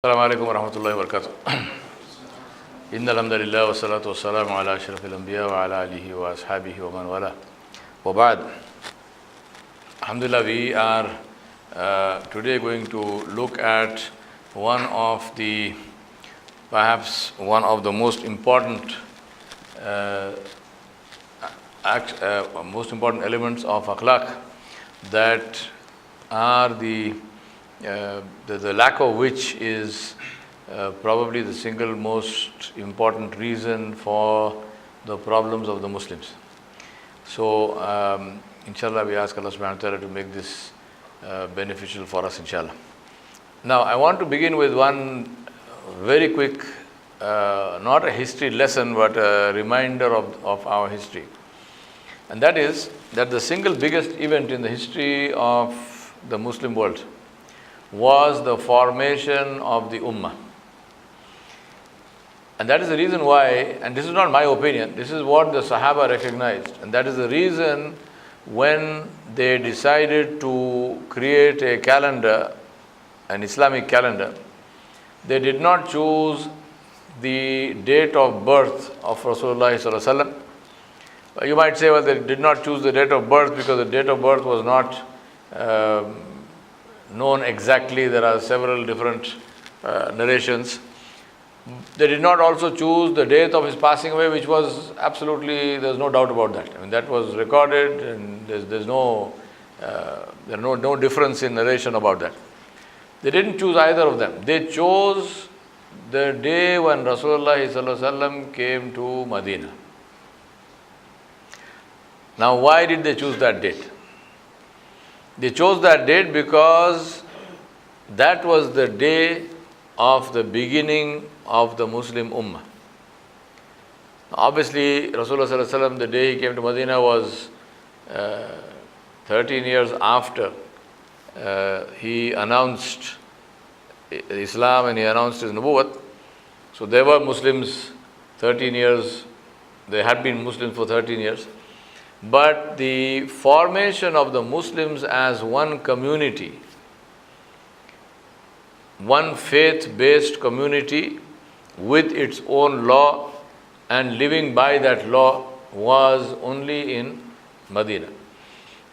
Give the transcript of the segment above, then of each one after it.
السلام عليكم ورحمة الله وبركاته. إن الحمد لله والصلاة والسلام على أشرف الأنبياء وعلى آله وأصحابه ومن والاه. وبعد. Alhamdulillah, we are today going to look at perhaps one of the most important elements of akhlaq, that are the lack of which is probably the single most important reason for the problems of the Muslims. So, inshallah, we ask Allah subhanahu wa ta'ala to make this beneficial for us, inshallah. Now, I want to begin with one very quick, not a history lesson, but a reminder of our history. And that is that the single biggest event in the history of the Muslim world was the formation of the Ummah. And that is the reason why, and this is not my opinion, this is what the Sahaba recognized. And that is the reason when they decided to create a calendar, an Islamic calendar, they did not choose the date of birth of Rasulullah sallallahu alaihi wasallam. You might say, well, they did not choose the date of birth because the date of birth was not known exactly. There are several different narrations. They did not also choose the date of his passing away, which was absolutely, there's no doubt about that. I mean, that was recorded, and there's no difference in narration about that. They didn't choose either of them. They chose the day when Rasulullah sallallahu alaihi wasallam came to Medina. Now, why did they choose that date? They chose that date because that was the day of the beginning of the Muslim Ummah. Obviously, Rasulullah sallallahu alaihi wasallam, the day he came to Medina was 13 years after he announced Islam and he announced his Nubuwwat. So there were Muslims 13 years, they had been Muslims for 13 years. But the formation of the Muslims as one community, one faith-based community with its own law and living by that law, was only in Medina.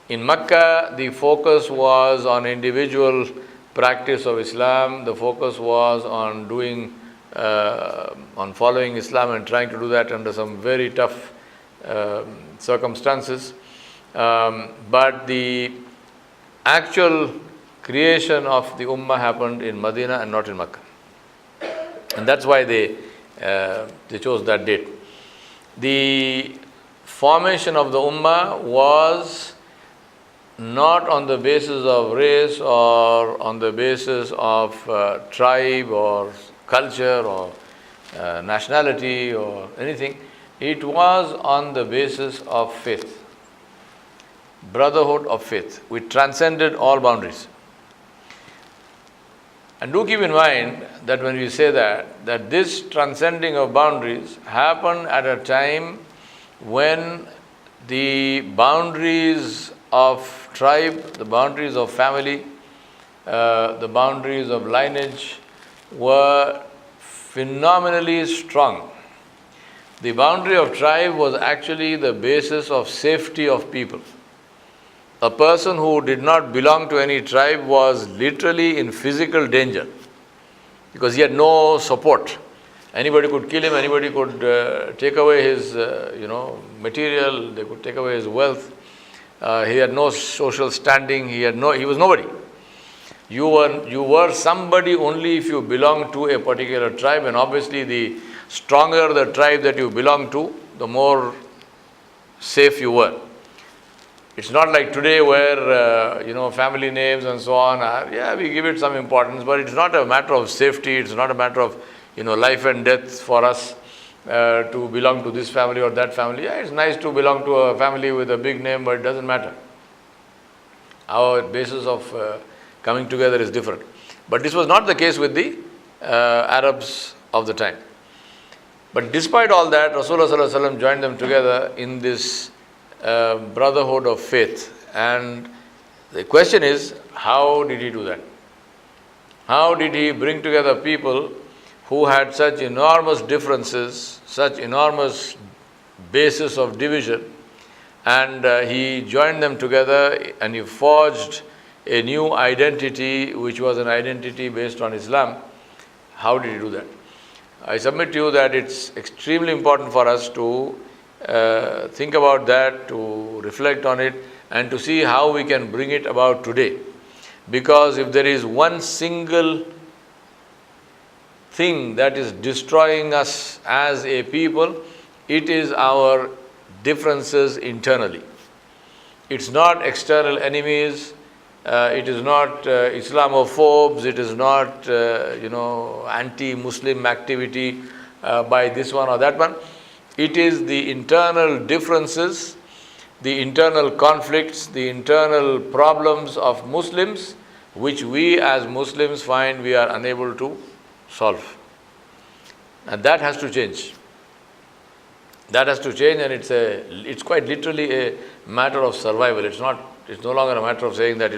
In Mecca, the focus was on individual practice of Islam. The focus was on following Islam and trying to do that under some very tough circumstances. But the actual creation of the Ummah happened in Medina and not in Mecca. And that's why they chose that date. The formation of the Ummah was not on the basis of race or on the basis of tribe or culture or nationality or anything. It was on the basis of faith, brotherhood of faith, which transcended all boundaries. And do keep in mind that when we say that this transcending of boundaries happened at a time when the boundaries of tribe, the boundaries of family, the boundaries of lineage were phenomenally strong. The boundary of tribe was actually the basis of safety of people. A person who did not belong to any tribe was literally in physical danger because he had no support. Anybody could kill him, anybody could take away his material, they could take away his wealth. He had no social standing, he was nobody. You were somebody only if you belonged to a particular tribe, and obviously the stronger the tribe that you belong to, the more safe you were. It's not like today where, family names and so on we give it some importance, but it's not a matter of safety, it's not a matter of, life and death for us to belong to this family or that family. Yeah, it's nice to belong to a family with a big name, but it doesn't matter. Our basis of coming together is different. But this was not the case with the Arabs of the time. But despite all that, Rasulullah sallallahu alaihi wasallam joined them together in this brotherhood of faith. And the question is, how did he do that? How did He bring together people who had such enormous differences, such enormous basis of division, and He joined them together and He forged a new identity, which was an identity based on Islam. How did He do that? I submit to you that it's extremely important for us to think about that, to reflect on it, and to see how we can bring it about today. Because if there is one single thing that is destroying us as a people, it is our differences internally. It's not external enemies, it is not Islamophobes, it is not anti-Muslim activity by this one or that one. It is the internal differences, the internal conflicts, the internal problems of Muslims, which we as Muslims find we are unable to solve. And that has to change. That has to change, and it's quite literally a matter of survival. It's no longer a matter of saying that,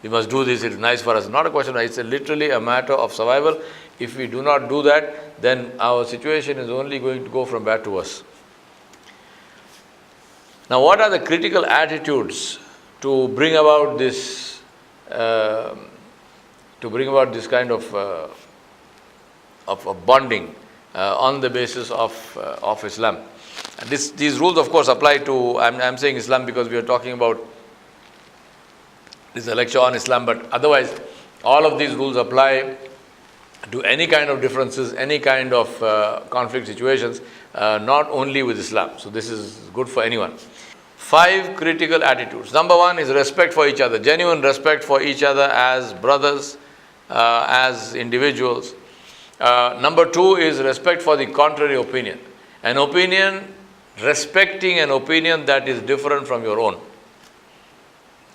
we must do this, it's nice for us. Not a question, it's literally a matter of survival. If we do not do that, then our situation is only going to go from bad to worse. Now, what are the critical attitudes to bring about this kind of bonding on the basis of Islam? And these rules, of course, apply to. I'm saying Islam because we are talking about. This is a lecture on Islam, but otherwise, all of these rules apply to any kind of differences, any kind of conflict situations, not only with Islam. So this is good for anyone. 5 critical attitudes. Number 1 is respect for each other, genuine respect for each other as brothers, as individuals. Number 2 is respect for the contrary opinion. Respecting an opinion that is different from your own.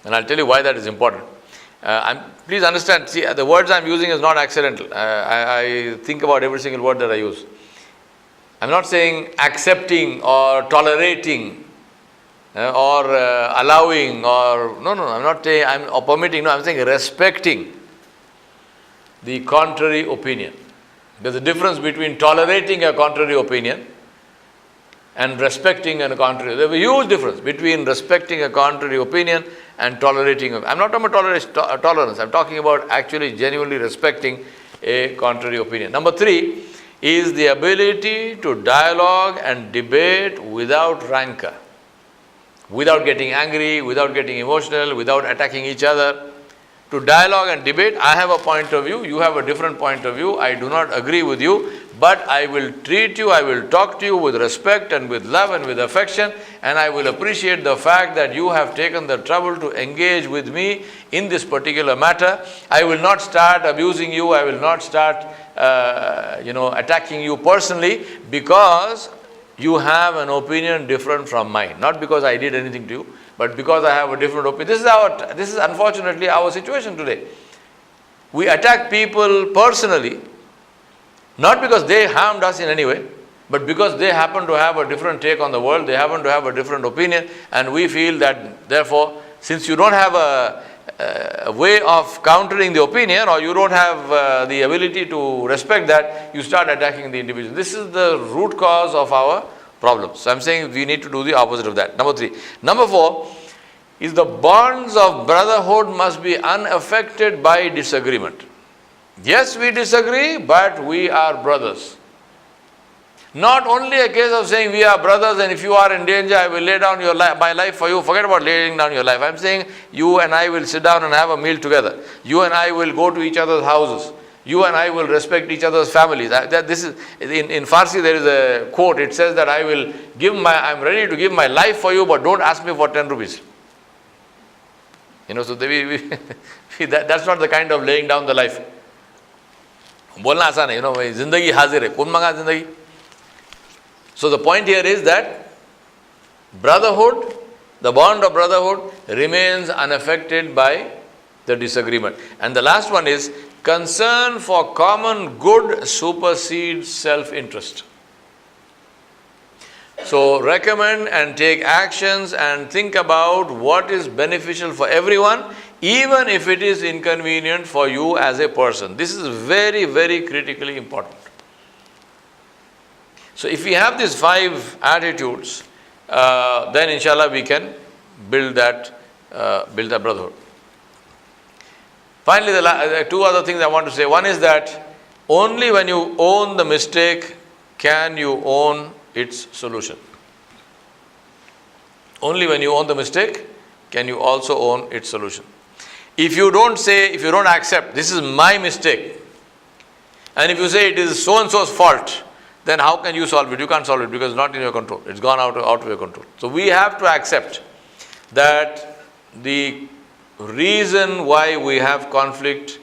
And I'll tell you why that is important. Please understand, see, the words I'm using is not accidental. I think about every single word that I use. I'm not saying accepting or tolerating or allowing or, no, I'm not saying, or permitting, no, I'm saying respecting the contrary opinion. There's a difference between tolerating a contrary opinion and respecting a contrary. There's a huge difference between respecting a contrary opinion and tolerating. I'm not talking about tolerance. I'm talking about actually genuinely respecting a contrary opinion. Number 3 is the ability to dialogue and debate without rancor, without getting angry, without getting emotional, without attacking each other. To dialogue and debate, I have a point of view, you have a different point of view, I do not agree with you, but I will treat you, I will talk to you with respect and with love and with affection, and I will appreciate the fact that you have taken the trouble to engage with me in this particular matter. I will not start abusing you, I will not start attacking you personally because you have an opinion different from mine. Not because I did anything to you, but because I have a different opinion. This is unfortunately our situation today. We attack people personally, not because they harmed us in any way, but because they happen to have a different take on the world, they happen to have a different opinion, and we feel that therefore, since you don't have a way of countering the opinion, or you don't have the ability to respect that, you start attacking the individual. This is the root cause of our problems. So I'm saying we need to do the opposite of that. Number 3. Number 4 is the bonds of brotherhood must be unaffected by disagreement. Yes, we disagree, but we are brothers. Not only a case of saying we are brothers and if you are in danger, I will lay down my life for you. Forget about laying down your life. I'm saying you and I will sit down and have a meal together. You and I will go to each other's houses. You and I will respect each other's families. This is in Farsi. There is a quote. It says that I'm ready to give my life for you, but don't ask me for 10 rupees. So that's not the kind of laying down the life. बोलना आसान है, जिंदगी हाजिर है, कौन मांगा जिंदगी? So the point here is that brotherhood, the bond of brotherhood remains unaffected by the disagreement. And the last one is concern for common good supersedes self-interest. So recommend and take actions and think about what is beneficial for everyone even if it is inconvenient for you as a person. This is very, very critically important. So if we have these 5 attitudes, then inshallah we can build that brotherhood. Finally, the 2 other things I want to say. One is that only when you own the mistake can you own its solution. Only when you own the mistake can you also own its solution. If you don't accept, this is my mistake, and if you say it is so and so's fault, then how can you solve it? You can't solve it because it's not in your control. It's gone out of your control. So we have to accept that the reason why we have conflict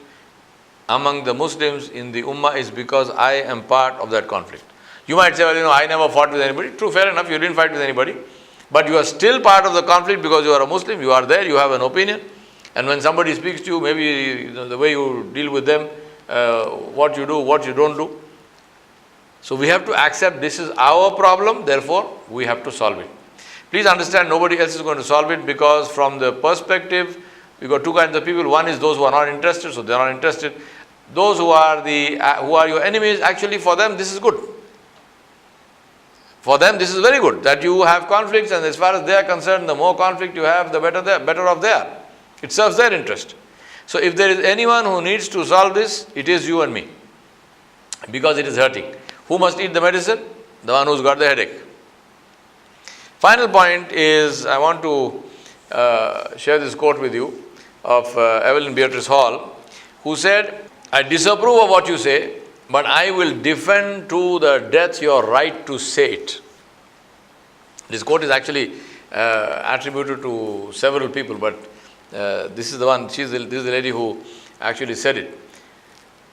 among the Muslims in the Ummah is because I am part of that conflict. You might say, well, I never fought with anybody. True, fair enough, you didn't fight with anybody. But you are still part of the conflict because you are a Muslim, you are there, you have an opinion. And when somebody speaks to you, maybe the way you deal with them, what you do, what you don't do. So we have to accept this is our problem, therefore we have to solve it. Please understand, nobody else is going to solve it, because from the perspective, we've got 2 kinds of people. One is those who are not interested, so they are not interested. Those who are your enemies, actually for them this is good. For them this is very good that you have conflicts, and as far as they are concerned, the more conflict you have, the better off they are. It serves their interest. So if there is anyone who needs to solve this, it is you and me, because it is hurting. Who must eat the medicine? The one who's got the headache. Final point is, I want to share this quote with you of Evelyn Beatrice Hall, who said, I disapprove of what you say, but I will defend to the death your right to say it. This quote is actually attributed to several people, but this is the one, this is the lady who actually said it.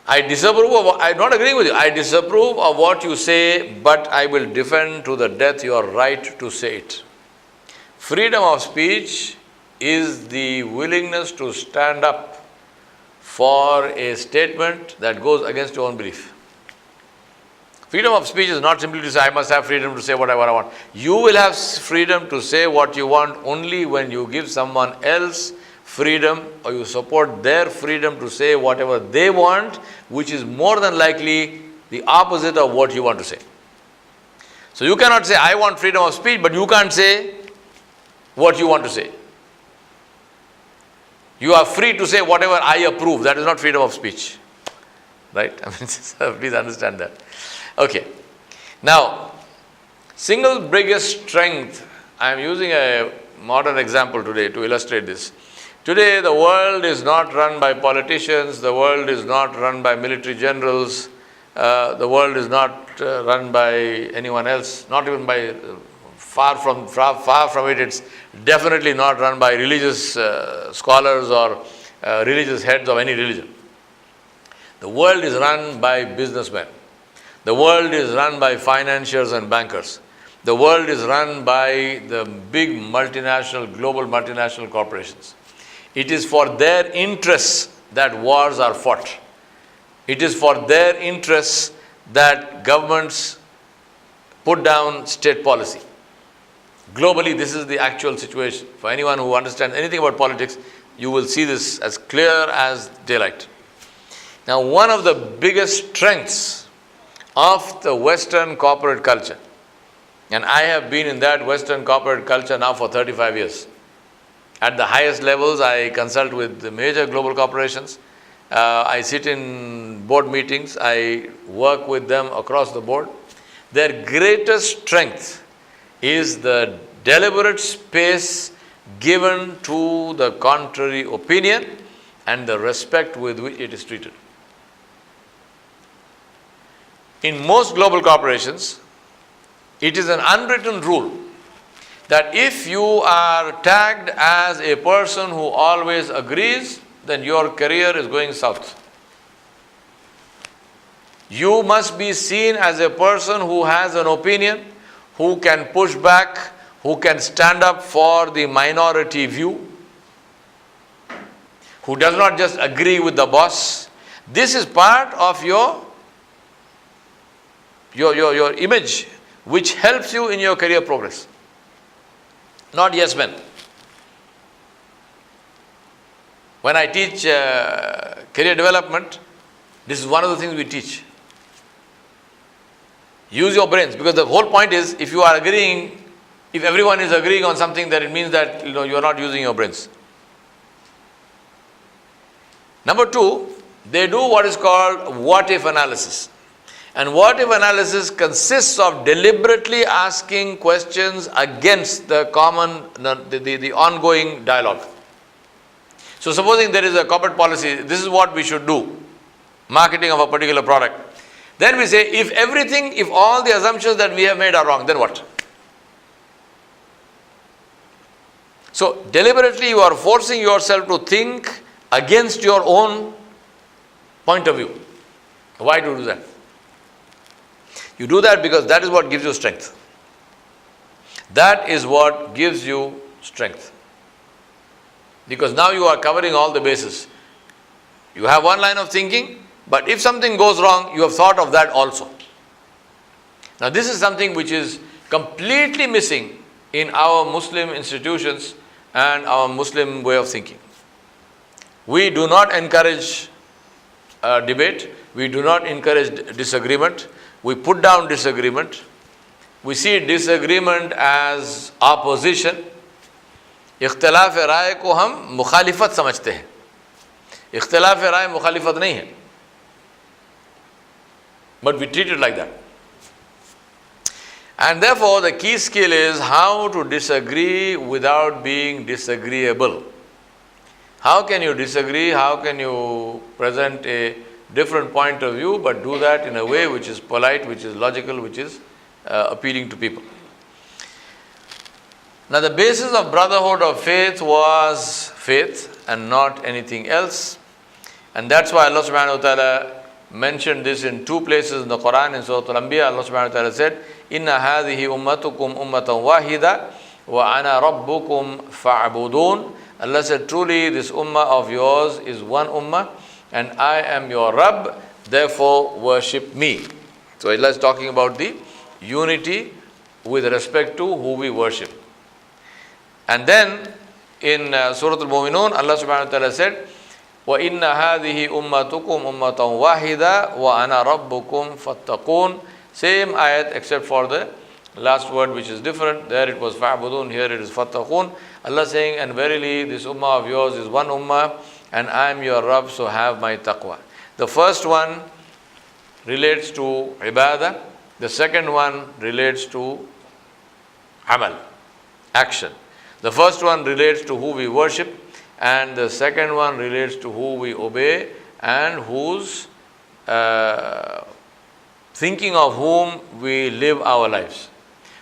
I'm not agreeing with you. I disapprove of what you say, but I will defend to the death your right to say it. Freedom of speech is the willingness to stand up for a statement that goes against your own belief. Freedom of speech is not simply to say, I must have freedom to say whatever I want. You will have freedom to say what you want only when you give someone else freedom, or you support their freedom to say whatever they want, which is more than likely the opposite of what you want to say. So you cannot say, I want freedom of speech, but you can't say what you want to say. You are free to say whatever I approve. That is not freedom of speech. Right? Please understand that. Okay. Now, single biggest strength, I am using a modern example today to illustrate this. Today, the world is not run by politicians, the world is not run by military generals, the world is not run by anyone else, not even by, far from it, it's definitely not run by religious scholars or religious heads of any religion. The world is run by businessmen. The world is run by financiers and bankers. The world is run by the big multinational, global multinational corporations. It is for their interests that wars are fought. It is for their interests that governments put down state policy. Globally, this is the actual situation. For anyone who understands anything about politics, you will see this as clear as daylight. Now, one of the biggest strengths of the Western corporate culture, and I have been in that Western corporate culture now for 35 years. At the highest levels, I consult with the major global corporations. I sit in board meetings. I work with them across the board. Their greatest strength is the deliberate space given to the contrary opinion and the respect with which it is treated. In most global corporations, it is an unwritten rule that if you are tagged as a person who always agrees, then your career is going south. You must be seen as a person who has an opinion, who can push back, who can stand up for the minority view, who does not just agree with the boss. This is part of your image, which helps you in your career progress. Not yes men. When I teach career development, this is one of the things we teach. Use your brains, because the whole point is, if you are agreeing, if everyone is agreeing on something, then it means that you are not using your brains. Number two, they do what is called what-if analysis. And what-if analysis consists of deliberately asking questions against the ongoing dialogue. So supposing there is a corporate policy, this is what we should do, marketing of a particular product. Then we say, if all the assumptions that we have made are wrong, then what? So deliberately you are forcing yourself to think against your own point of view. Why do you do that? You do that because that is what gives you strength. That is what gives you strength. Because now you are covering all the bases. You have one line of thinking, but if something goes wrong, you have thought of that also. Now this is something which is completely missing in our Muslim institutions and our Muslim way of thinking. We do not encourage debate. We do not encourage disagreement. We put down disagreement. We see disagreement as opposition. इख्तिलाफ राय को हम मुखालिफत समझते हैं. इख्तिलाफ राय मुखालिफत नहीं है. But we treat it like that. And therefore the key skill is how to disagree without being disagreeable. How can you disagree? How can you present a different point of view, but do that in a way which is polite, which is logical, which is appealing to people? Now the basis of brotherhood of faith was faith and not anything else. And that's why Allah subhanahu wa ta'ala mentioned this in two places in the Quran. In Surah Al-Anbiya, Allah subhanahu wa ta'ala said, Inna hadhihi ummatukum ummatan wahida wa ana rabbukum fa'budun. Allah said, truly this ummah of yours is one ummah and I am your Rabb, therefore worship me. So Allah is talking about the unity with respect to who we worship. And then in Surah Al-Mu'minun, Allah subhanahu wa ta'ala said, وَإِنَّ هَذِهِ أُمَّتُكُمْ أُمَّةً وَاحِدًا وَأَنَا رَبُّكُمْ فَاتَّقُونَ. Same ayat except for the last word which is different. There it was فَعْبُدُونَ, here it is فَاتَّقُونَ. Allah saying, and verily this ummah of yours is one ummah and I am your Rabb, so have my taqwa. The first one relates to ibadah. The second one relates to amal, action. The first one relates to who we worship, and the second one relates to who we obey and whose thinking of whom we live our lives.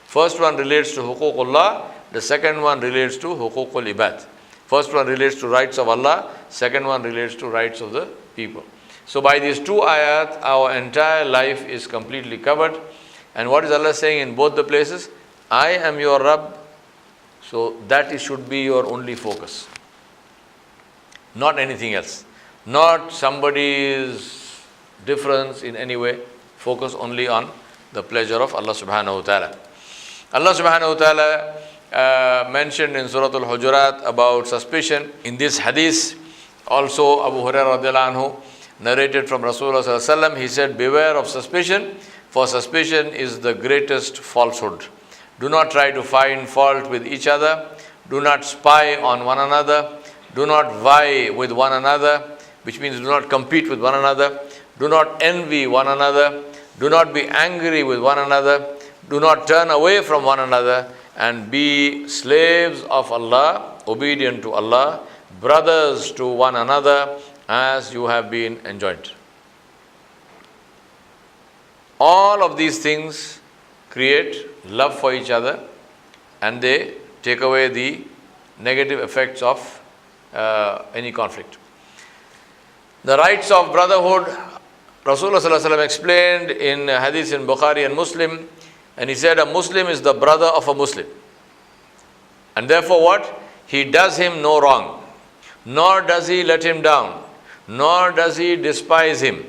First one relates to huququllah, the second one relates to huququl ibad. First one relates to rights of Allah, second one relates to rights of the people. So by these two ayat, our entire life is completely covered. And what is Allah saying in both the places? I am your Rabb. So that should be your only focus. Not anything else. Not somebody's difference in any way. Focus only on the pleasure of Allah subhanahu wa ta'ala. Allah subhanahu wa ta'ala mentioned in Surah Al-Hujurat about suspicion. In this hadith, also Abu Hurairah radiallahu anhu narrated from Rasulullah sallallahu alaihi wasallam, he said, beware of suspicion, for suspicion is the greatest falsehood. Do not try to find fault with each other. Do not spy on one another. Do not vie with one another, which means do not compete with one another. Do not envy one another. Do not be angry with one another. Do not turn away from one another, and be slaves of Allah, obedient to Allah, brothers to one another, as you have been enjoined. All of these things create love for each other, and they take away the negative effects of any conflict. The rights of brotherhood, Rasulullah sallallahu alaihi wasallam explained in hadith in Bukhari and Muslim, and he said a Muslim is the brother of a Muslim. And therefore what? He does him no wrong, nor does he let him down, nor does he despise him.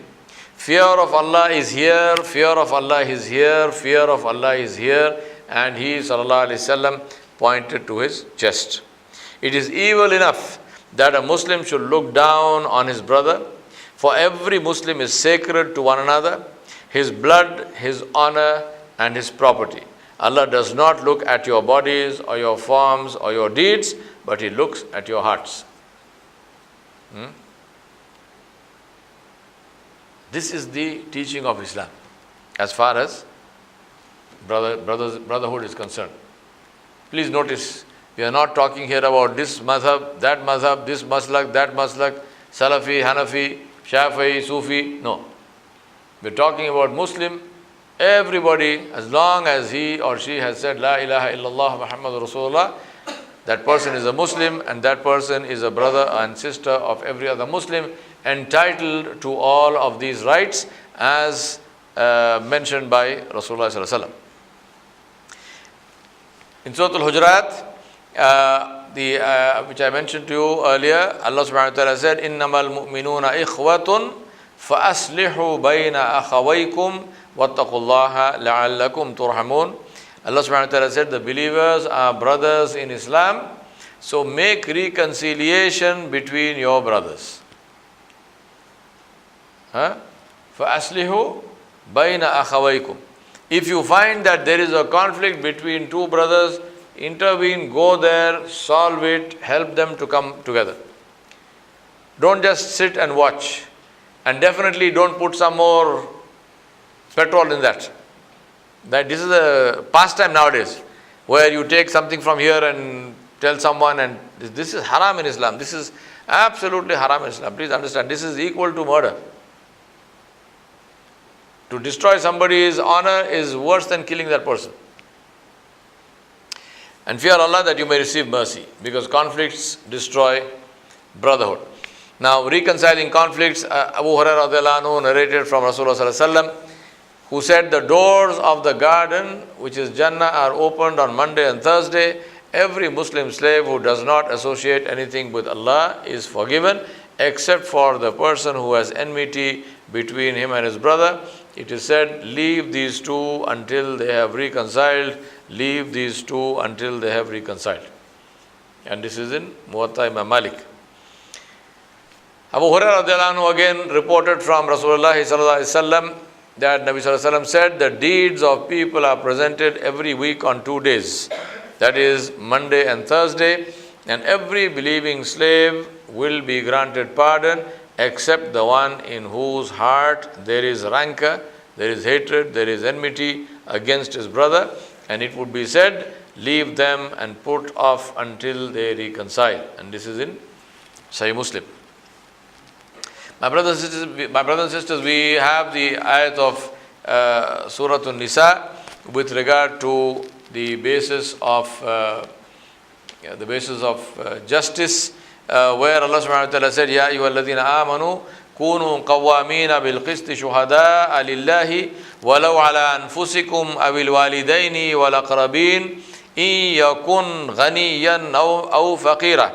Fear of Allah is here, fear of Allah is here, fear of Allah is here, and he sallallahu alaihi wasallam pointed to his chest. It is evil enough that a Muslim should look down on his brother, for every Muslim is sacred to one another, his blood, his honor, and his property. Allah does not look at your bodies or your forms or your deeds, but He looks at your hearts. This is the teaching of Islam as far as brotherhood is concerned. Please notice, we are not talking here about this mazhab, this maslak, that maslak, Salafi, Hanafi, Shafi'i, Sufi. No. We are talking about Muslim. Everybody, as long as he or she has said La ilaha illallah Muhammadur Rasulullah, that person is a Muslim, and that person is a brother and sister of every other Muslim, entitled to all of these rights as mentioned by Rasulullah sallallahu alaihi wasallam. In Surah Al-Hujurat, which I mentioned to you earlier, Allah subhanahu wa ta'ala said, إِنَّمَا الْمُؤْمِنُونَ إِخْوَةٌ فَأَصْلِحُوا بَيْنَ أَخَوَيْكُمْ وَاتَّقُوا اللَّهَ لَعَلَّكُمْ تُرْحَمُونَ. Allah subhanahu wa ta'ala said, the believers are brothers in Islam, so make reconciliation between your brothers. فَأَصْلِحُوا بَيْنَ أَخَوَيْكُمْ. If you find that there is a conflict between two brothers, intervene, go there, solve it, help them to come together. Don't just sit and watch. And definitely don't put some more petrol in that. This is a pastime nowadays, where you take something from here and tell someone, and this is haram in Islam. This is absolutely haram in Islam. Please understand, this is equal to murder. To destroy somebody's honor is worse than killing that person. And fear Allah that you may receive mercy, because conflicts destroy brotherhood. Now, reconciling conflicts, Abu Hurairah radiallahu anhu narrated from Rasulullah sallallahu alaihi wasallam, who said, the doors of the garden, which is Jannah, are opened on Monday and Thursday. Every Muslim slave who does not associate anything with Allah is forgiven, except for the person who has enmity between him and his brother. It is said, leave these two until they have reconciled. Leave these two until they have reconciled. And this is in Muwatta Imam Malik. Abu Hurairah radiallahu anhu again reported from Rasulullah sallallahu alaihi wasallam that Nabi sallallahu alaihi wasallam said, the deeds of people are presented every week on 2 days. That is Monday and Thursday. And every believing slave will be granted pardon, except the one in whose heart there is rancor, there is hatred, there is enmity against his brother. And it would be said, leave them and put off until they reconcile. And this is in Sahih Muslim. My brothers and sisters, we have the ayat of Surah An-Nisa with regard to the basis of justice, where Allah subhanahu wa ta'ala said, Ya ayyuhalladhina amanu kunu qawwamina bil qisti shuhada'a lillahi walau ala anfusikum awil walidaini wal aqrabin in yakun ghaniyan aw faqira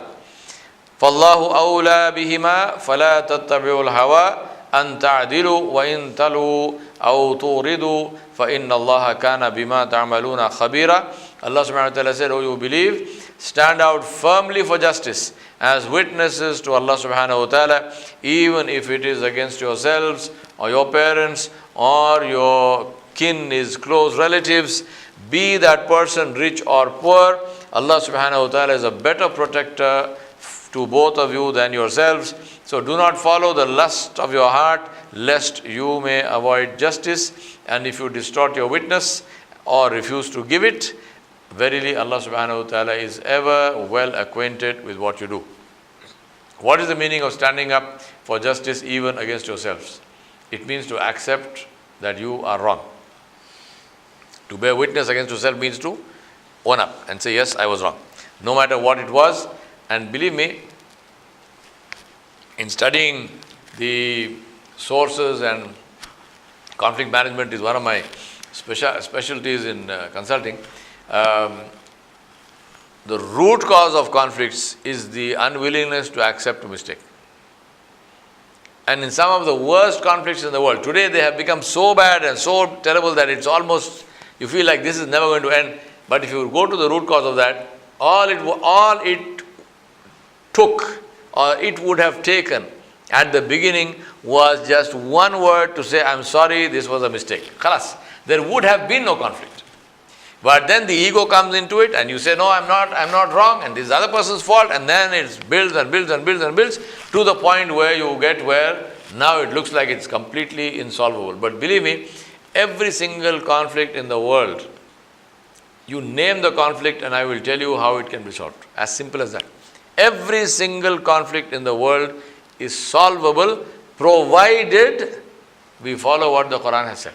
fallahu awla bihima fala tattabi'ul hawa an ta'dilu wa in talu aw turidu fa inna Allaha kana bima ta'maluna khabira. Allah subhanahu wa ta'ala said, oh, you believe, stand out firmly for justice as witnesses to Allah subhanahu wa ta'ala, even if it is against yourselves or your parents or your kin is close relatives, be that person rich or poor. Allah subhanahu wa ta'ala is a better protector to both of you than yourselves. So do not follow the lust of your heart, lest you may avoid justice. And if you distort your witness or refuse to give it, verily Allah subhanahu wa ta'ala is ever well acquainted with what you do. What is the meaning of standing up for justice even against yourselves? It means to accept that you are wrong. To bear witness against yourself means to own up and say, yes, I was wrong, no matter what it was. And believe me, in studying the sources, and conflict management is one of my specialties in consulting, the root cause of conflicts is the unwillingness to accept a mistake. And in some of the worst conflicts in the world, today they have become so bad and so terrible that it's almost, you feel like this is never going to end. But if you go to the root cause of that, all it it would have taken at the beginning was just one word to say, I'm sorry, this was a mistake. Khalas. There would have been no conflict. But then the ego comes into it and you say, no, I'm not wrong, and this is the other person's fault, and then it builds and builds and builds and builds to the point where you get where now it looks like it's completely insolvable. But believe me, every single conflict in the world, you name the conflict and I will tell you how it can be solved. As simple as that. Every single conflict in the world is solvable provided we follow what the Quran has said,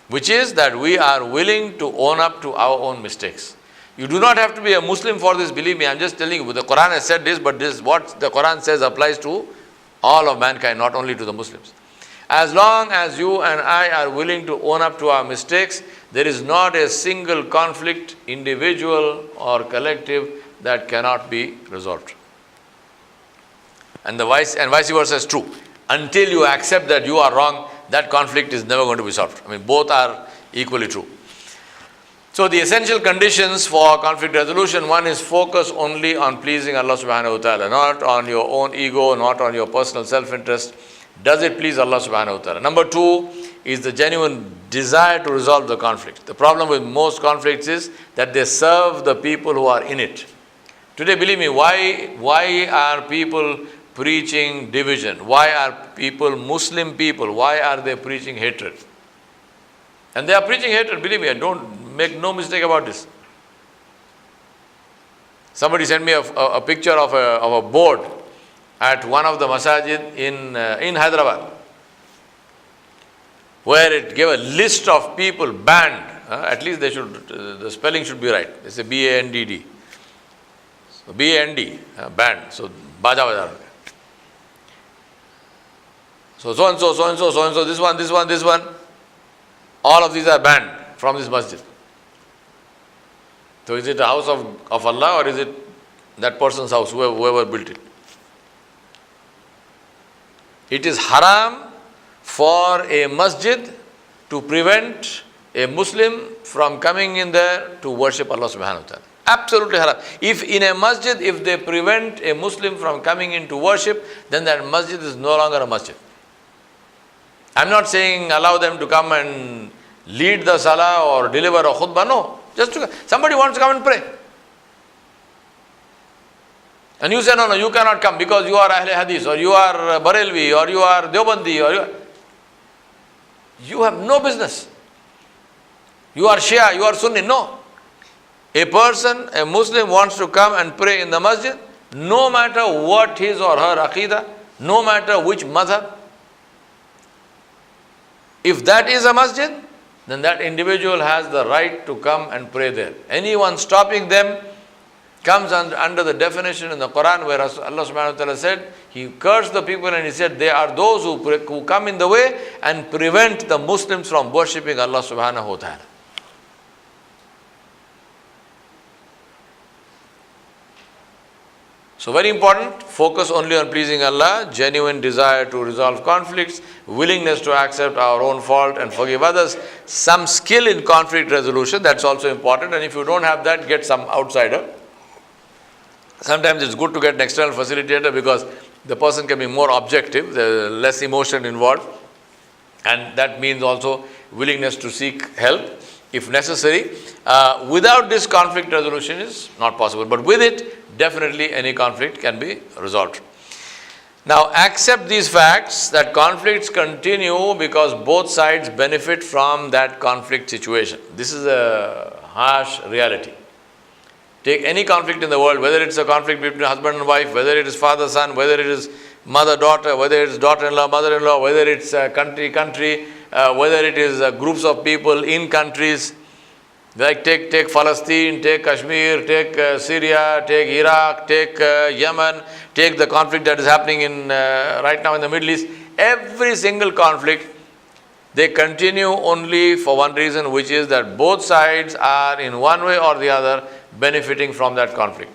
which is that we are willing to own up to our own mistakes. You do not have to be a Muslim for this, believe me. I'm just telling you, the Quran has said this, but this what the Quran says applies to all of mankind, not only to the Muslims. As long as you and I are willing to own up to our mistakes, there is not a single conflict, individual or collective, that cannot be resolved. And vice versa is true. Until you accept that you are wrong, that conflict is never going to be solved. I mean, both are equally true. So the essential conditions for conflict resolution, one is focus only on pleasing Allah subhanahu wa ta'ala, not on your own ego, not on your personal self-interest. Does it please Allah subhanahu wa ta'ala? Number two is the genuine desire to resolve the conflict. The problem with most conflicts is that they serve the people who are in it. Today, believe me, why are people preaching division? Why are people, Muslim people, why are they preaching hatred? And they are preaching hatred, believe me, don't make no mistake about this. Somebody sent me a picture of a board at one of the masajid in Hyderabad, where it gave a list of people banned. At least the spelling should be right. It's a B-A-N-D-D. So B-A-N-D, banned. So Baja Bajar. So and so, this one. All of these are banned from this masjid. So is it a house of Allah, or is it that person's house, whoever built it? It is haram for a masjid to prevent a Muslim from coming in there to worship Allah subhanahu wa ta'ala. Absolutely haram. If in a masjid, if they prevent a Muslim from coming in to worship, then that masjid is no longer a masjid. I'm not saying allow them to come and lead the salah or deliver a khutbah. No. Somebody wants to come and pray. And you say, no, you cannot come because you are Ahle Hadith, or you are Barelvi, or you are Deobandi, or you have no business. You are Shia, you are Sunni. No. A person, a Muslim wants to come and pray in the masjid, no matter what his or her aqidah, no matter which madhab. If that is a masjid, then that individual has the right to come and pray there. Anyone stopping them comes under the definition in the Quran where Allah subhanahu wa ta'ala said, He cursed the people and He said, they are those who come in the way and prevent the Muslims from worshipping Allah subhanahu wa ta'ala. So very important, focus only on pleasing Allah, genuine desire to resolve conflicts, willingness to accept our own fault and forgive others, some skill in conflict resolution, that's also important, and if you don't have that, get some outsider. Sometimes it's good to get an external facilitator because the person can be more objective, there's less emotion involved, and that means also willingness to seek help if necessary. Without this, conflict resolution is not possible, but with it, definitely any conflict can be resolved. Now, accept these facts that conflicts continue because both sides benefit from that conflict situation. This is a harsh reality. Take any conflict in the world, whether it's a conflict between husband and wife, whether it is father-son, whether it is mother-daughter, whether it is daughter-in-law, mother-in-law, whether it's country, whether it is groups of people in countries. Like take Palestine, take Kashmir, take Syria, take Iraq, take Yemen, take the conflict that is happening in right now in the Middle East. Every single conflict, they continue only for one reason, which is that both sides are in one way or the other benefiting from that conflict.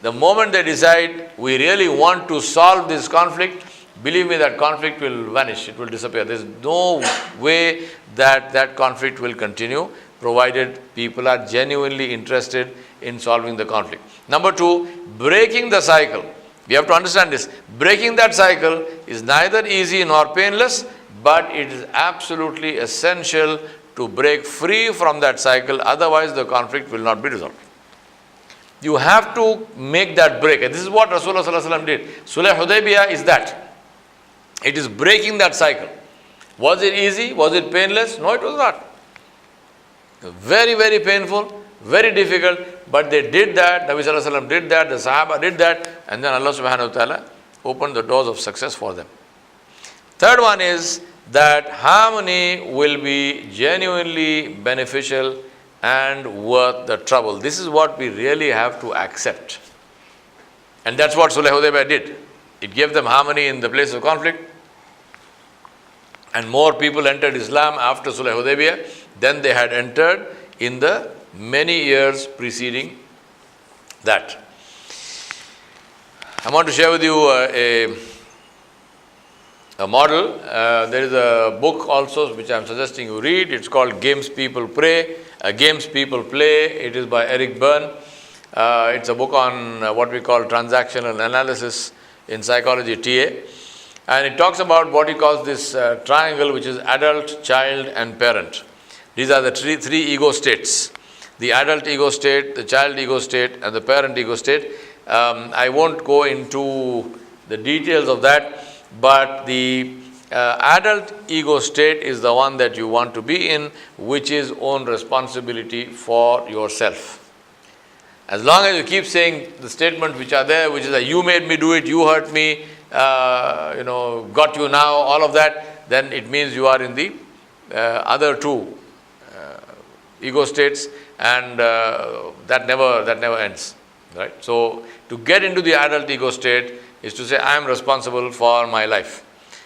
The moment they decide we really want to solve this conflict, believe me, that conflict will vanish, it will disappear. There is no way that conflict will continue, provided people are genuinely interested in solving the conflict. Number two, breaking the cycle. We have to understand this. Breaking that cycle is neither easy nor painless, but it is absolutely essential to break free from that cycle. Otherwise, the conflict will not be resolved. You have to make that break. And this is what Rasulullah Sallallahu Alaihi Wasallam did. Sulh Hudaybiyah is that. It is breaking that cycle. Was it easy? Was it painless? No, it was not. Very, very painful, very difficult, but they did that. Nabi Sallallahu Alaihi Wasallam did that, the Sahaba did that, and then Allah Subhanahu wa Ta'ala opened the doors of success for them. Third one is that harmony will be genuinely beneficial and worth the trouble. This is what we really have to accept. And that's what Sulh Hudaybiyah did. It gave them harmony in the place of conflict. And more people entered Islam after Sulh Hudaybiyah than they had entered in the many years preceding that. I want to share with you a model. There is a book also which I am suggesting you read. It's called Games People Games People Play. It is by Eric Berne. It's a book on what we call transactional analysis in psychology, TA. And it talks about what he calls this triangle, which is adult, child, and parent. These are the three ego states. The adult ego state, the child ego state, and the parent ego state. I won't go into the details of that, but the adult ego state is the one that you want to be in, which is own responsibility for yourself. As long as you keep saying the statements which are there, which is that you made me do it, you hurt me, got you now, all of that, then it means you are in the other two ego states, and that never ends, right? So to get into the adult ego state is to say, I am responsible for my life.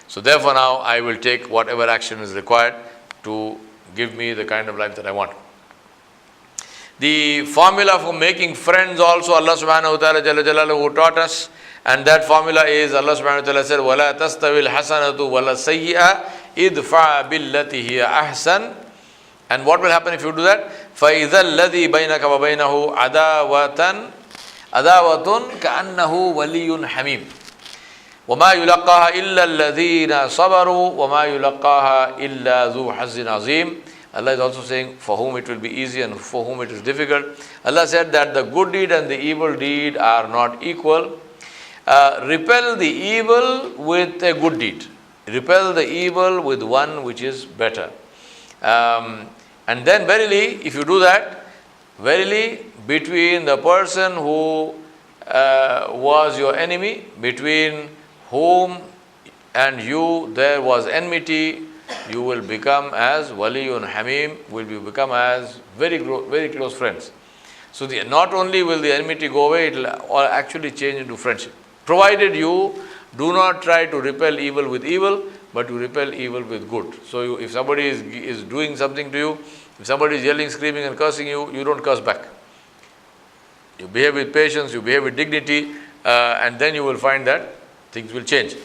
So therefore now I will take whatever action is required to give me the kind of life that I want. The formula for making friends also Allah Subhanahu wa Ta'ala Jalla Jalaluhu taught us, and that formula is Allah Subhanahu wa Ta'ala said, وَلَا تَسْتَوِي الْحَسَنَةُ وَلَا السَّيِّئَةُ إِدْفَعْ بِالَّتِي هِيَ أَحْسَنُ. And what will happen if you do that? فَإِذَا الَّذِي بَيْنَكَ وَبَيْنَهُ عَدَاوَةٌ كَأَنَّهُ وَلِيٌّ حَمِيمٌ وَمَا يُلَقَّاهَا إِلَّا الَّذِينَ صَبَرُوا وَمَا يُلَقَّاهَا إِلَّا ذُو حَظٍّ عَظِيمٍ. Allah is also saying for whom it will be easy and for whom it is difficult. Allah said that the good deed and the evil deed are not equal. Repel the evil with a good deed. Repel the evil with one which is better. And then verily, if you do that, verily between the person who was your enemy, between whom and you there was enmity, you will become as Waliyun Hamim, will become as very close friends. So not only will the enmity go away, it will actually change into friendship. Provided you do not try to repel evil with evil, but you repel evil with good. So if somebody is doing something to you, if somebody is yelling, screaming and cursing you, you don't curse back. You behave with patience, you behave with dignity, and then you will find that things will change.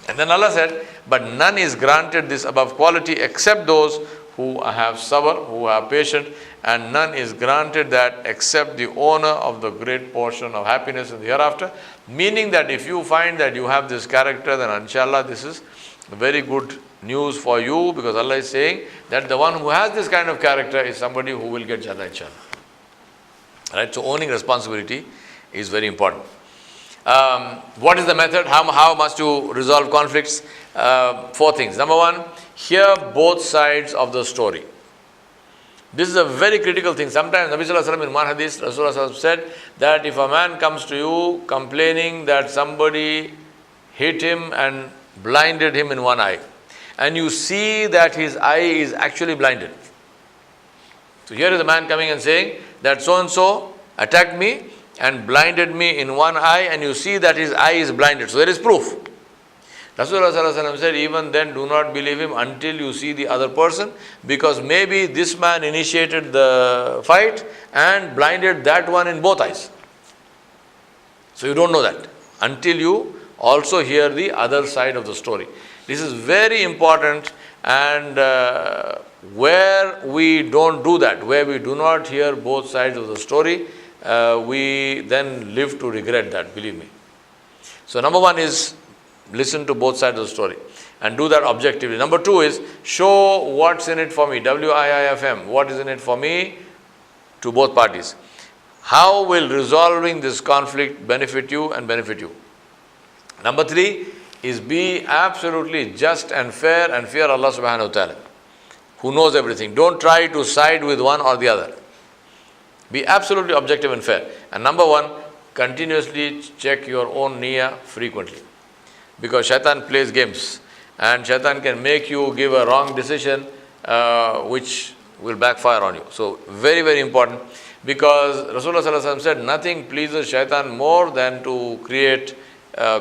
And then Allah said, but none is granted this above quality except those who have sabr, who are patient, and none is granted that except the owner of the great portion of happiness in the hereafter. Meaning that if you find that you have this character, then inshallah this is very good news for you, because Allah is saying that the one who has this kind of character is somebody who will get Jannah inshallah. Right? So owning responsibility is very important. What is the method? How must you resolve conflicts? 4 things. Number 1, hear both sides of the story. This is a very critical thing. Sometimes Nabi Sallallahu Alaihi Wasallam in one hadith, Rasulullah said that if a man comes to you complaining that somebody hit him and blinded him in one eye, and you see that his eye is actually blinded. So here is a man coming and saying that so-and-so attacked me and blinded me in one eye, and you see that his eye is blinded. So there is proof. Rasulullah said, even then do not believe him until you see the other person, because maybe this man initiated the fight and blinded that one in both eyes. So you don't know that until you also hear the other side of the story. This is very important, and where we don't do that, where we do not hear both sides of the story, we then live to regret that, believe me. So number one is listen to both sides of the story and do that objectively. Number two is show what's in it for me, WIIFM, what is in it for me to both parties. How will resolving this conflict benefit you and benefit you? Number three is be absolutely just and fair and fear Allah subhanahu wa ta'ala, who knows everything. Don't try to side with one or the other. Be absolutely objective and fair. And number one, continuously check your own niyyah frequently. Because shaitan plays games and shaitan can make you give a wrong decision which will backfire on you. So very, very important, because Rasulullah sallallahu alaihi wasallam said nothing pleases shaitan more than to create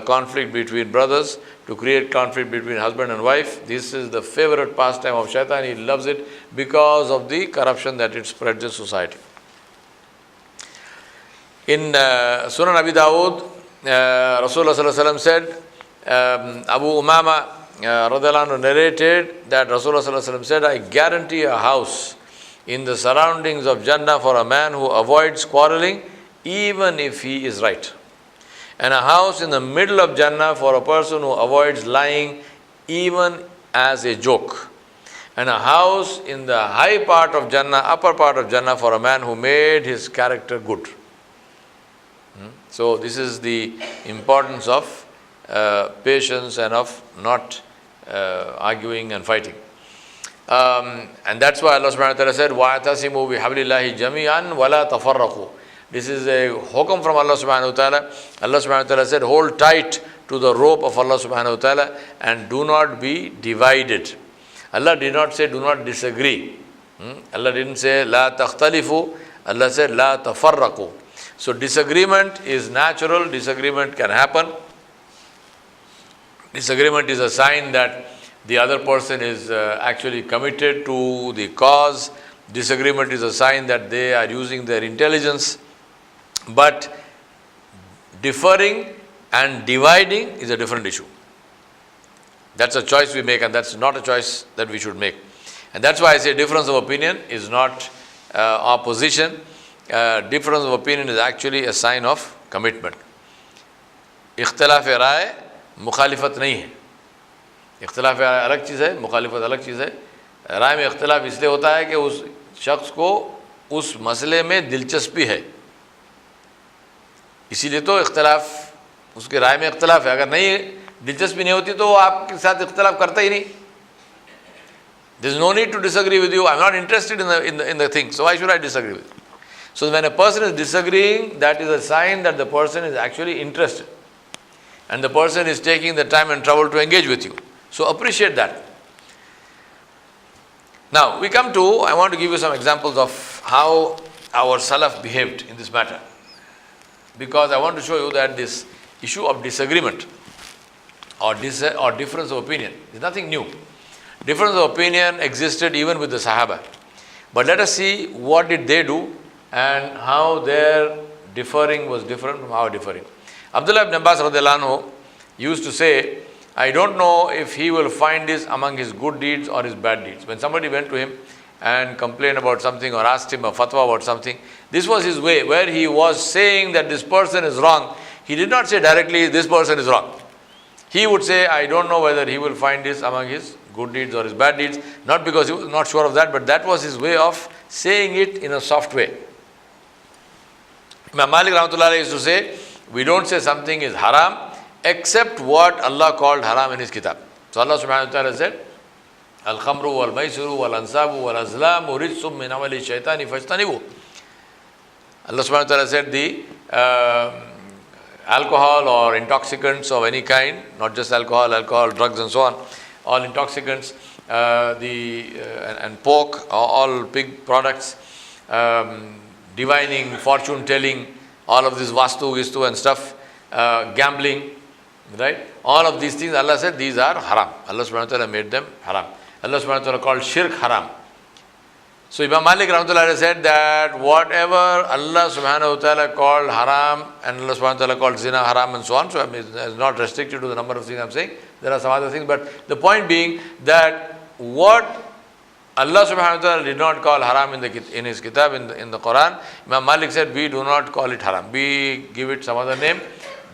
conflict between brothers, to create conflict between husband and wife. This is the favorite pastime of shaitan. He loves it because of the corruption that it spreads in society. In Sunan Abi Dawud, Rasulullah sallallahu alaihi wasallam said, Abu Umama radhiyallahu anhu narrated that Rasulullah sallallahu alaihi wasallam said, I guarantee a house in the surroundings of Jannah for a man who avoids quarreling even if he is right, and a house in the middle of Jannah for a person who avoids lying even as a joke, and a house in the high part of Jannah, upper part of Jannah, for a man who made his character good. So this is the importance of patience and of not arguing and fighting. And that's why Allah subhanahu wa ta'ala said, وَاعْتَصِمُوا بِحَبْلِ اللَّهِ جَمِيعًا وَلَا تَفَرَّقُوا. This is a hukum from Allah subhanahu wa ta'ala. Allah subhanahu wa ta'ala said, hold tight to the rope of Allah subhanahu wa ta'ala and do not be divided. Allah did not say do not disagree. Allah didn't say la takhtalifu. Allah said la tafarraqu. So disagreement is natural, disagreement can happen. Disagreement is a sign that the other person is actually committed to the cause. Disagreement is a sign that they are using their intelligence. But differing and dividing is a different issue. That's a choice we make, and that's not a choice that we should make. And that's why I say difference of opinion is not opposition. Difference of opinion is actually a sign of commitment. इख्तिलाफ़ राय मुखालिफत नहीं है. इख्तिलाफ़ राय अलग चीज़ है, मुखालिफत अलग चीज़ है. राय में इख्तिलाफ इसलिए होता है कि उस शख्स को उस मसले में दिलचस्पी है, इसीलिए तो इख्तिलाफ, उसके राय में इख्तिलाफ है. अगर नहीं दिलचस्पी नहीं होती तो वो आपके साथ इख्तिलाफ करता ही नहीं. There is no need to disagree with you. I am not interested in the thing, so why should I disagree with you? So when a person is disagreeing, that is a sign that the person is actually interested, and the person is taking the time and trouble to engage with you. So appreciate that. Now we come to, I want to give you some examples of how our Salaf behaved in this matter, because I want to show you that this issue of disagreement or difference of opinion is nothing new. Difference of opinion existed even with the Sahaba. But let us see what did they do and how their differing was different from our differing. Abdullah ibn Abbas radhiyallahu anhu used to say, I don't know if he will find this among his good deeds or his bad deeds. When somebody went to him and complained about something or asked him a fatwa about something, this was his way, where he was saying that this person is wrong. He did not say directly, this person is wrong. He would say, I don't know whether he will find this among his good deeds or his bad deeds, not because he was not sure of that, but that was his way of saying it in a soft way. Imam Malik rahmatullah alayhi used to say, we don't say something is haram except what Allah called haram in his kitab. So Allah subhanahu wa ta'ala said, Al-khamru wal-maisiru wal-ansabu wal-azlamu rijsum min amali shaitani fajtanibu. Allah subhanahu wa ta'ala said the alcohol or intoxicants of any kind, not just alcohol, drugs and so on, all intoxicants, and pork, all pig products, divining, fortune telling, all of this vastu, gistu and stuff, gambling, right? All of these things, Allah said, these are haram. Allah subhanahu wa ta'ala made them haram. Allah subhanahu wa ta'ala called shirk haram. So Imam Malik rahmatullah said that whatever Allah subhanahu wa ta'ala called haram and Allah subhanahu wa ta'ala called zina haram and so on, so it's not restricted to the number of things I'm saying. There are some other things, but the point being that what Allah subhanahu wa ta'ala did not call haram in his kitab, in the Quran, Imam Malik said we do not call it haram. We give it some other name.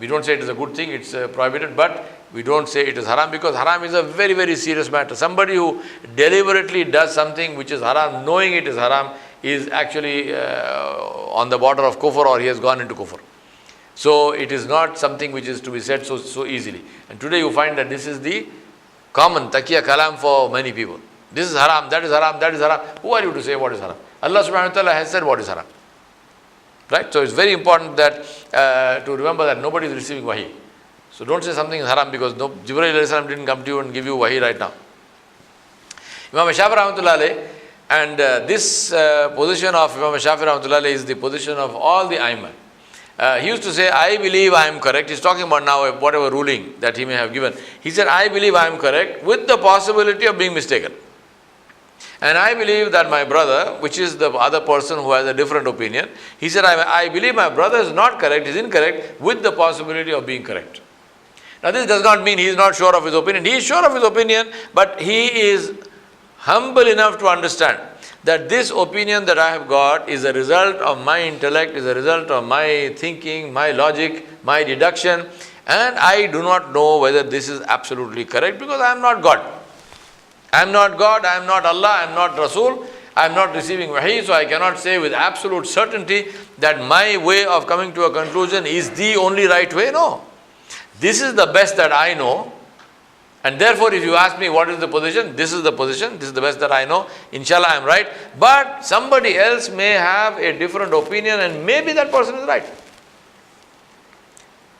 We don't say it is a good thing, it's prohibited, but we don't say it is haram, because haram is a very, very serious matter. Somebody who deliberately does something which is haram, knowing it is haram, is actually on the border of kufr, or he has gone into kufr. So it is not something which is to be said so easily. And today you find that this is the common taqiyya kalam for many people. This is haram, that is haram, that is haram. Who are you to say what is haram? Allah subhanahu wa ta'ala has said what is haram. Right? So it's very important that to remember that nobody is receiving wahi. So don't say something is haram because Jibreel alayhi salam didn't come to you and give you wahi right now. Imam Shafi'i rahmatullah alayhi, and this position of Imam Shafi'i rahmatullah alayhi is the position of all the Aimah. He used to say, I believe I am correct. He's talking about now whatever ruling that he may have given. He said, I believe I am correct with the possibility of being mistaken. And I believe that my brother, which is the other person who has a different opinion, he said, I believe my brother is not correct, is incorrect, with the possibility of being correct. Now this does not mean he is not sure of his opinion. He is sure of his opinion, but he is humble enough to understand that this opinion that I have got is a result of my intellect, is a result of my thinking, my logic, my deduction, and I do not know whether this is absolutely correct because I am not God. I am not God, I am not Allah, I am not Rasul, I am not receiving wahi, so I cannot say with absolute certainty that my way of coming to a conclusion is the only right way. No. This is the best that I know. And therefore, if you ask me what is the position, this is the position, this is the best that I know. Inshallah, I am right. But somebody else may have a different opinion and maybe that person is right.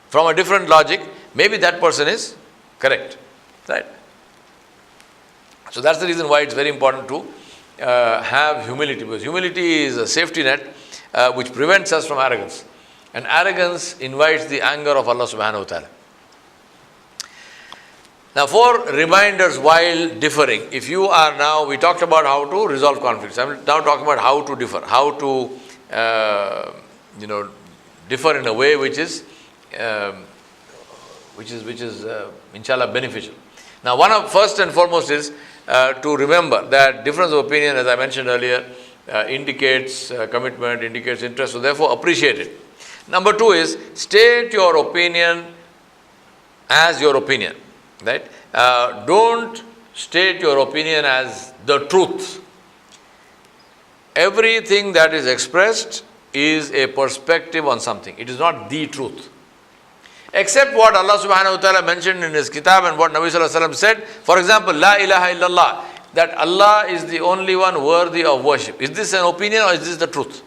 From a different logic, maybe that person is correct. Right? So that's the reason why it's very important to have humility, because humility is a safety net which prevents us from arrogance. And arrogance invites the anger of Allah subhanahu wa ta'ala. Now, 4 reminders while differing. If you are now, we talked about how to resolve conflicts. I'm now talking about how to differ, how to, differ in a way which is inshallah beneficial. Now, first and foremost is to remember that difference of opinion, as I mentioned earlier, indicates commitment, indicates interest. So, therefore, appreciate it. Number 2 is state your opinion as your opinion. Right? Don't state your opinion as the truth. Everything that is expressed is a perspective on something. It is not the truth. Except what Allah subhanahu wa ta'ala mentioned in His kitab and what Nabi sallallahu alayhi wa sallam said. For example, La ilaha illallah, that Allah is the only one worthy of worship. Is this an opinion or is this the truth?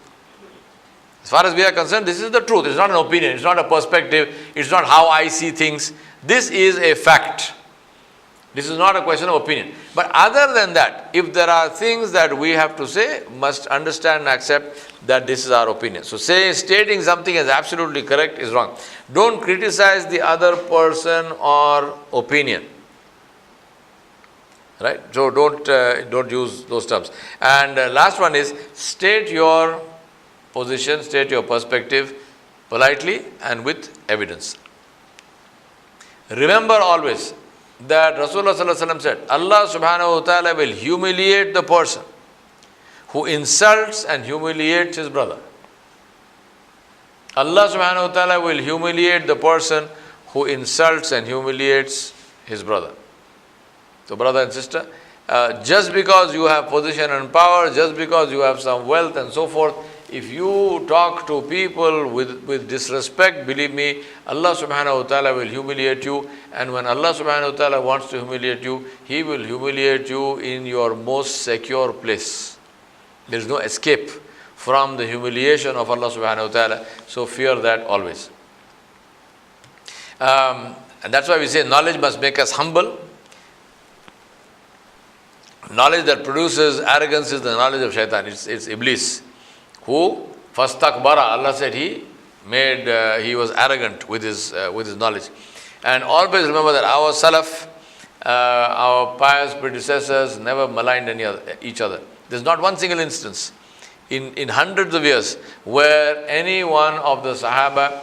As far as we are concerned, this is the truth. It's not an opinion. It's not a perspective. It's not how I see things. This is a fact. This is not a question of opinion. But other than that, if there are things that we have to say, must understand and accept that this is our opinion. So stating something as absolutely correct is wrong. Don't criticize the other person or opinion. Right? So don't use those terms. And last one is state your position, state your perspective politely and with evidence. Remember always that Rasulullah sallallahu alaihi wasallam said, Allah subhanahu wa ta'ala will humiliate the person who insults and humiliates his brother. Allah subhanahu wa ta'ala will humiliate the person who insults and humiliates his brother. So brother and sister, just because you have position and power, just because you have some wealth and so forth, if you talk to people with disrespect, believe me, Allah subhanahu wa ta'ala will humiliate you. And when Allah subhanahu wa ta'ala wants to humiliate you, He will humiliate you in your most secure place. There is no escape from the humiliation of Allah subhanahu wa ta'ala. So fear that always. And that's why we say knowledge must make us humble. Knowledge that produces arrogance is the knowledge of shaitan. It's Iblis. Who? Fastakbara. Allah said he was arrogant with his knowledge. And always remember that our Salaf, our pious predecessors never maligned each other. There's not one single instance in hundreds of years where any one of the Sahaba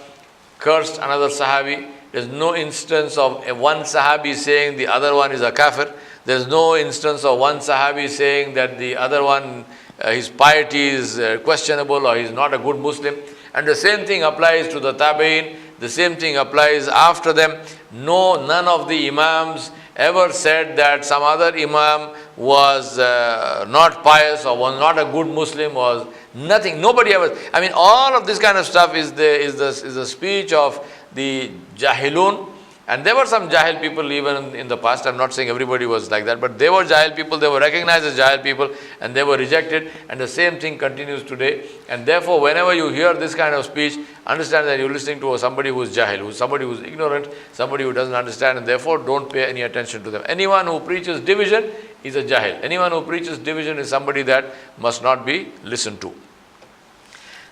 cursed another Sahabi. There's no instance of one Sahabi saying the other one is a kafir. There's no instance of one Sahabi saying that the other one, his piety is questionable or he's not a good Muslim. And the same thing applies to the Tabi'in, the same thing applies after them. No, none of the Imams ever said that some other Imam was not pious or was not a good Muslim, was nothing. Nobody ever. I mean, all of this kind of stuff is the speech of the Jahilun. And there were some Jahil people even in the past. I'm not saying everybody was like that, but they were Jahil people, they were recognized as Jahil people, and they were rejected, and the same thing continues today. And therefore, whenever you hear this kind of speech, understand that you're listening to somebody who is Jahil, somebody who is ignorant, somebody who doesn't understand, and therefore don't pay any attention to them. Anyone who preaches division is a Jahil. Anyone who preaches division is somebody that must not be listened to.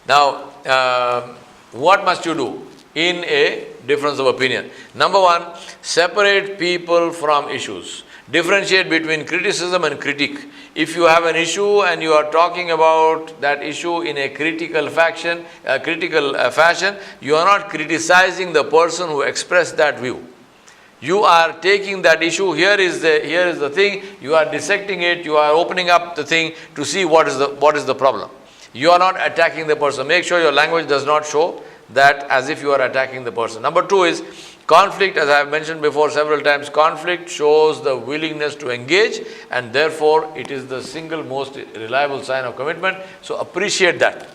Now, what must you do in a difference of opinion? Number one, separate people from issues. Differentiate between criticism and critique. If you have an issue and you are talking about that issue in a critical fashion, you are not criticizing the person who expressed that view. You are taking that issue, here is the thing, you are dissecting it, you are opening up the thing to see what is the problem. You are not attacking the person. Make sure your language does not show that as if you are attacking the person. Number two is conflict. As I have mentioned before several times, conflict shows the willingness to engage, and therefore it is the single most reliable sign of commitment. So appreciate that.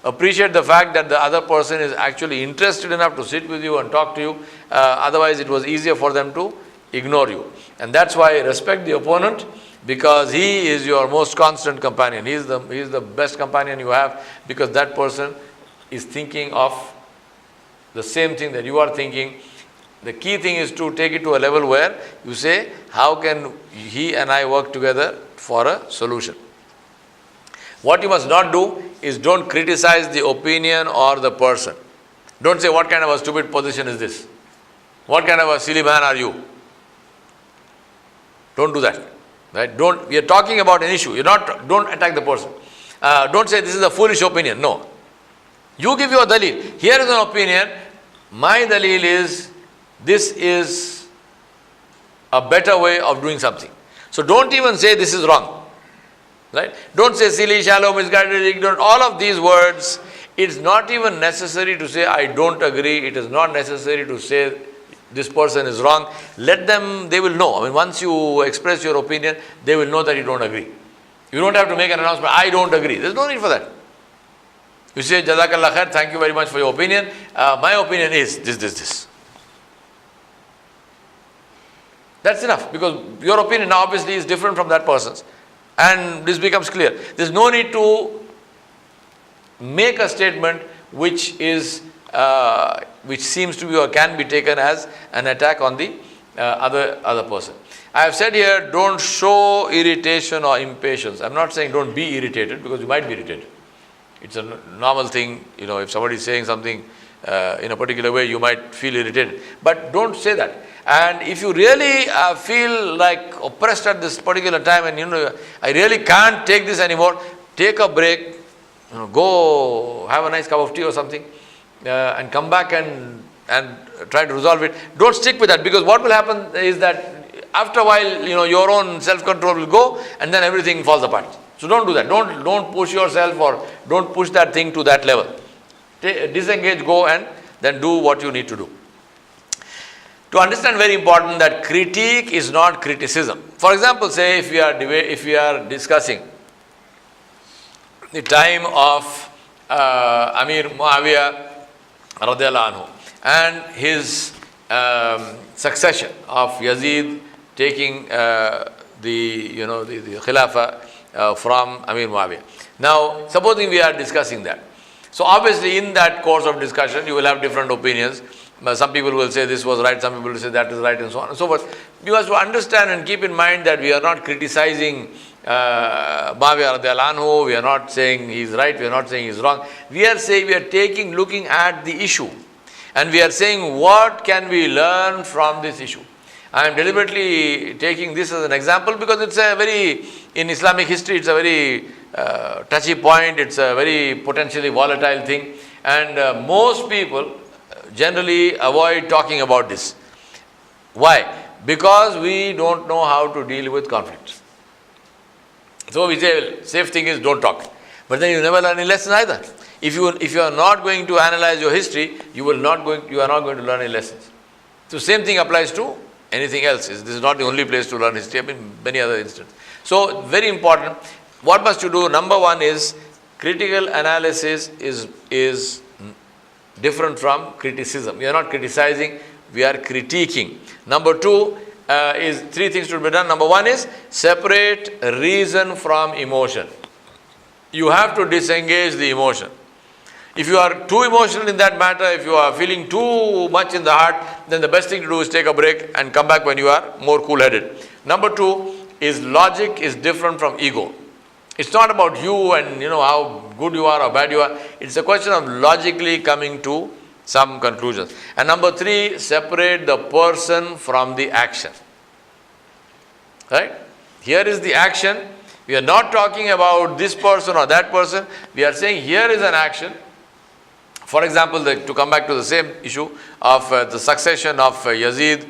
Appreciate the fact that the other person is actually interested enough to sit with you and talk to you. Otherwise it was easier for them to ignore you. And that's why respect the opponent, because he is your most constant companion. He is the best companion you have, because that person is thinking of the same thing that you are thinking. The key thing is to take it to a level where you say, how can he and I work together for a solution? What you must not do is don't criticize the opinion or the person. Don't say, what kind of a stupid position is this? What kind of a silly man are you? Don't do that. Right? We are talking about an issue. Don't attack the person. Don't say this is a foolish opinion. No. You give your dalil. Here is an opinion. My dalil is, this is a better way of doing something. So don't even say this is wrong. Right? Don't say silly, shallow, misguided, ignorant. All of these words, it's not even necessary to say I don't agree. It is not necessary to say this person is wrong. Let them, they will know. I mean, once you express your opinion, they will know that you don't agree. You don't have to make an announcement, I don't agree. There's no need for that. You say, Jazakallah khair, thank you very much for your opinion. My opinion is this. That's enough, because your opinion now obviously is different from that person's. And this becomes clear. There's no need to make a statement which seems to be or can be taken as an attack on the other person. I have said here, don't show irritation or impatience. I'm not saying don't be irritated, because you might be irritated. It's a normal thing, if somebody is saying something in a particular way, you might feel irritated. But don't say that. And if you really feel like oppressed at this particular time and I really can't take this anymore, take a break, go have a nice cup of tea or something, and come back and try to resolve it. Don't stick with that, because what will happen is that after a while, your own self-control will go, and then everything falls apart. So don't do that. Don't push yourself, or don't push that thing to that level. Disengage, go, and then do what you need to do. To understand, very important, that critique is not criticism. For example, say if we are discussing the time of Amir Muawiyah radiallahu anhu and his succession of Yazid taking the Khilafah from Amir Muawiyah. Now, supposing we are discussing that. So obviously in that course of discussion, you will have different opinions. Some people will say this was right, some people will say that is right, and so on and so forth. You have to understand and keep in mind that we are not criticizing Muawiyah radiallahu anhu, we are not saying he is right, we are not saying he is wrong. We are looking at the issue, and we are saying what can we learn from this issue. I am deliberately taking this as an example because it's in Islamic history, it's a very touchy point, it's a very potentially volatile thing, and most people generally avoid talking about this. Why? Because we don't know how to deal with conflicts. So we say, safe thing is don't talk. But then you never learn any lesson either. If you are not going to analyze your history, you are not going to learn any lessons. So same thing applies to anything else. This is not the only place to learn history. I mean, many other instances. So very important. What must you do? Number one is critical analysis is different from criticism. We are not criticizing, we are critiquing. Number two is three things to be done. Number one is separate reason from emotion. You have to disengage the emotion. If you are too emotional in that matter, if you are feeling too much in the heart, then the best thing to do is take a break and come back when you are more cool-headed. Number two is logic is different from ego. It's not about you and how good you are or bad you are. It's a question of logically coming to some conclusions. And number three, separate the person from the action. Right? Here is the action. We are not talking about this person or that person. We are saying here is an action. For example, to come back to the same issue of the succession of Yazid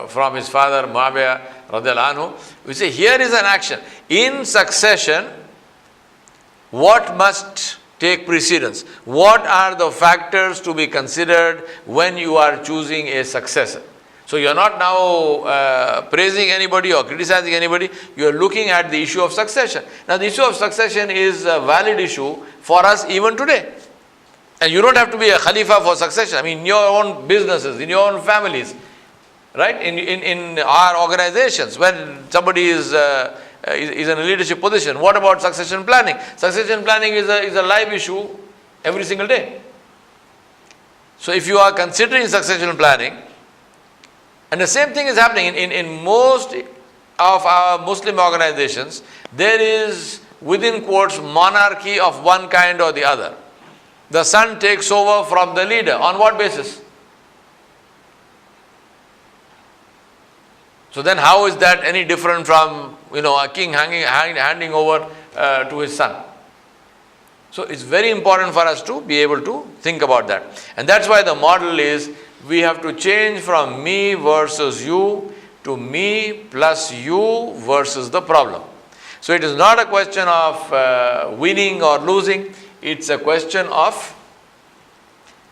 from his father Muawiyah radiallahu anhu, we say here is an action. In succession, what must take precedence? What are the factors to be considered when you are choosing a successor? So you are not now praising anybody or criticizing anybody. You are looking at the issue of succession. Now the issue of succession is a valid issue for us even today. And you don't have to be a Khalifa for succession. I mean, in your own businesses, in your own families, right? In our organizations, when somebody is in a leadership position, what about succession planning? Succession planning is a live issue every single day. So if you are considering succession planning, and the same thing is happening in most of our Muslim organizations, there is, within quotes, monarchy of one kind or the other. The son takes over from the leader. On what basis? So then how is that any different from, a king handing over to his son? So it's very important for us to be able to think about that. And that's why the model is, we have to change from me versus you to me plus you versus the problem. So it is not a question of winning or losing. It's a question of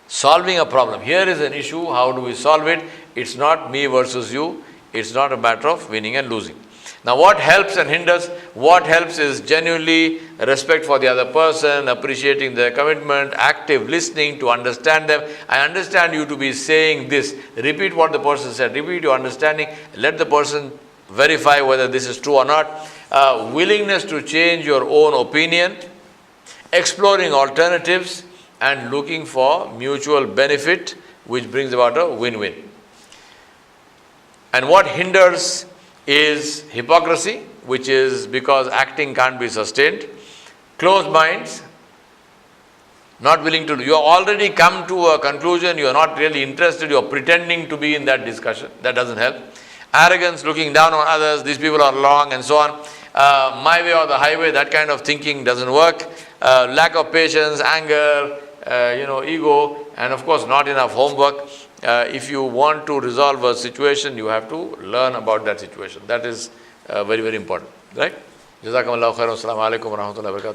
solving a problem. Here is an issue, how do we solve it? It's not me versus you. It's not a matter of winning and losing. Now what helps and hinders? What helps is genuinely respect for the other person, appreciating their commitment, active listening to understand them. I understand you to be saying this. Repeat what the person said. Repeat your understanding. Let the person verify whether this is true or not. Willingness to change your own opinion. Exploring alternatives and looking for mutual benefit, which brings about a win-win. And what hinders is hypocrisy, which is because acting can't be sustained. Closed minds, not willing to do. You have already come to a conclusion, you are not really interested, you are pretending to be in that discussion. That doesn't help. Arrogance, looking down on others, these people are wrong and so on. My way or the highway, that kind of thinking doesn't work. Lack of patience, anger, ego, and of course not enough homework. If you want to resolve a situation, you have to learn about that situation. That is very, very important, right? Jazakumullahu khairan. Assalamu alaikum wa rahmatullahi wa barakatuh.